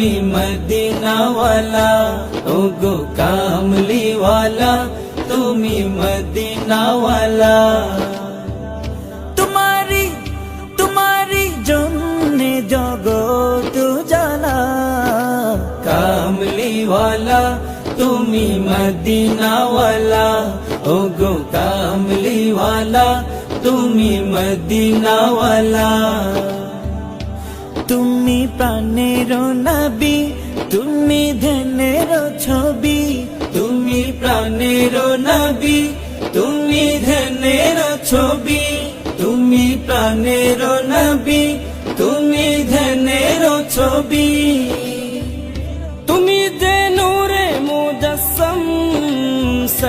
তুমি মদিনাওয়ালা, ওগো কামলিওয়ালা, তুমি মদিনাওয়ালা। তোমারি জন্যে জগৎ জানা, কামলিওয়ালা তুমি মদিনাওয়ালা, ওগো কামলিওয়ালা, তুমি মদিনাওয়ালা। তুমি প্রাণের নবী, তুমি ধ্যানের ছবি, তুমি প্রাণের নবী, তুমি ধ্যানের ছবি, তুমি প্রাণের নবী, তুমি ধ্যানের ছবি।